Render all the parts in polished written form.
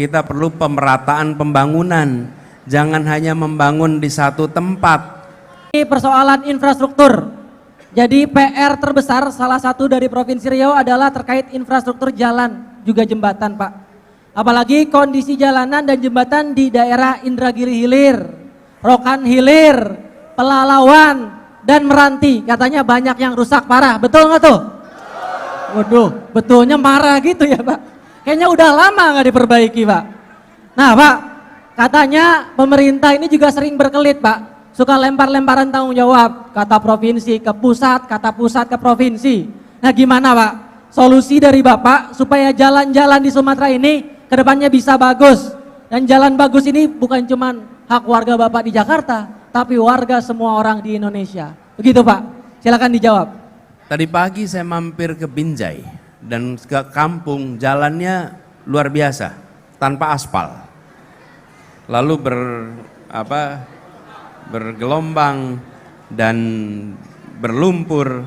kita perlu pemerataan pembangunan. Jangan hanya membangun di satu tempat. Ini persoalan infrastruktur. Jadi PR terbesar salah satu dari Provinsi Riau adalah terkait infrastruktur jalan juga jembatan, Pak. Apalagi kondisi jalanan dan jembatan di daerah Indragiri Hilir, Rokan Hilir, Pelalawan, dan Meranti. Katanya banyak yang rusak parah, betul nggak tuh? Waduh, betulnya marah gitu ya Pak. Kayaknya udah lama nggak diperbaiki Pak. Nah Pak, katanya pemerintah ini juga sering berkelit Pak. Suka lempar-lemparan tanggung jawab, kata provinsi ke pusat, kata pusat ke provinsi. Nah gimana Pak? Solusi dari Bapak supaya jalan-jalan di Sumatera ini kedepannya bisa bagus. Dan jalan bagus ini bukan cuma hak warga Bapak di Jakarta, tapi warga semua orang di Indonesia. Begitu Pak, silakan dijawab. Tadi pagi saya mampir ke Binjai dan ke kampung, jalannya luar biasa, tanpa aspal. Lalu bergelombang dan berlumpur.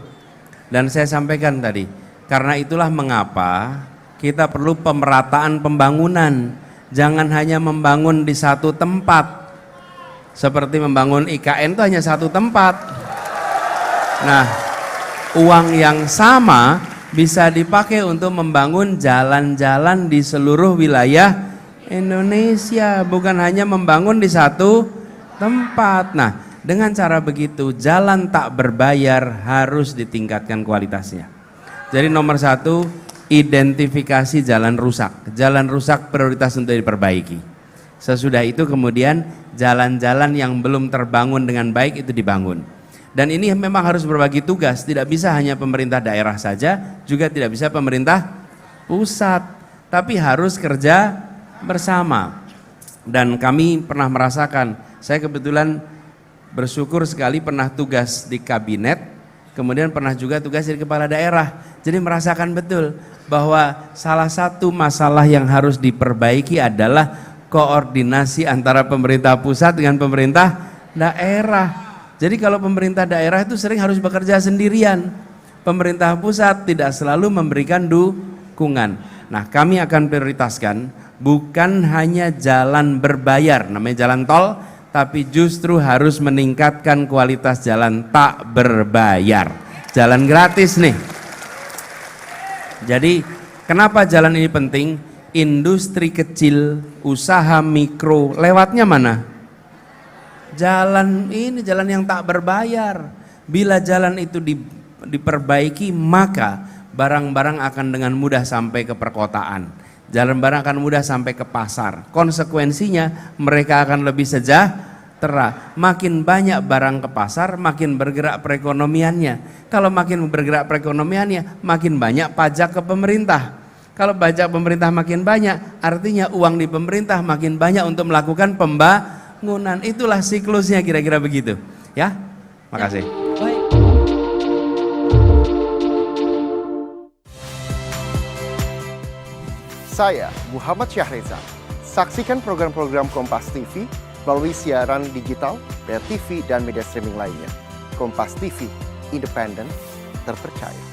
Dan saya sampaikan tadi, karena itulah mengapa kita perlu pemerataan pembangunan. Jangan hanya membangun di satu tempat. Seperti membangun IKN itu hanya satu tempat. Nah, uang yang sama bisa dipakai untuk membangun jalan-jalan di seluruh wilayah Indonesia, bukan hanya membangun di satu tempat. Nah, dengan cara begitu jalan tak berbayar harus ditingkatkan kualitasnya. Jadi nomor satu, identifikasi jalan rusak. Jalan rusak prioritas untuk diperbaiki. Sesudah itu kemudian jalan-jalan yang belum terbangun dengan baik itu dibangun. Dan ini memang harus berbagi tugas, tidak bisa hanya pemerintah daerah saja, juga tidak bisa pemerintah pusat, tapi harus kerja bersama. Dan kami pernah merasakan, saya kebetulan bersyukur sekali pernah tugas di kabinet, kemudian pernah juga tugas di kepala daerah. Jadi merasakan betul bahwa salah satu masalah yang harus diperbaiki adalah koordinasi antara pemerintah pusat dengan pemerintah daerah. Jadi kalau pemerintah daerah itu sering harus bekerja sendirian. Pemerintah pusat tidak selalu memberikan dukungan. Nah, kami akan prioritaskan bukan hanya jalan berbayar, namanya jalan tol, tapi justru harus meningkatkan kualitas jalan tak berbayar. Jalan gratis nih. Jadi kenapa jalan ini penting? Industri kecil, usaha mikro, lewatnya mana? Jalan ini, jalan yang tak berbayar. Bila jalan itu diperbaiki, maka barang-barang akan dengan mudah sampai ke perkotaan. Jalan barang akan mudah sampai ke pasar. Konsekuensinya mereka akan lebih sejahtera. Makin banyak barang ke pasar, makin bergerak perekonomiannya. Kalau makin bergerak perekonomiannya, makin banyak pajak ke pemerintah. Kalau pajak pemerintah makin banyak, artinya uang di pemerintah makin banyak untuk melakukan pembangunan. Itulah siklusnya kira-kira begitu. Ya, makasih. Baik. Saya Muhammad Syahreza. Saksikan program-program Kompas TV melalui siaran digital, pay TV, dan media streaming lainnya. Kompas TV, independen, terpercaya.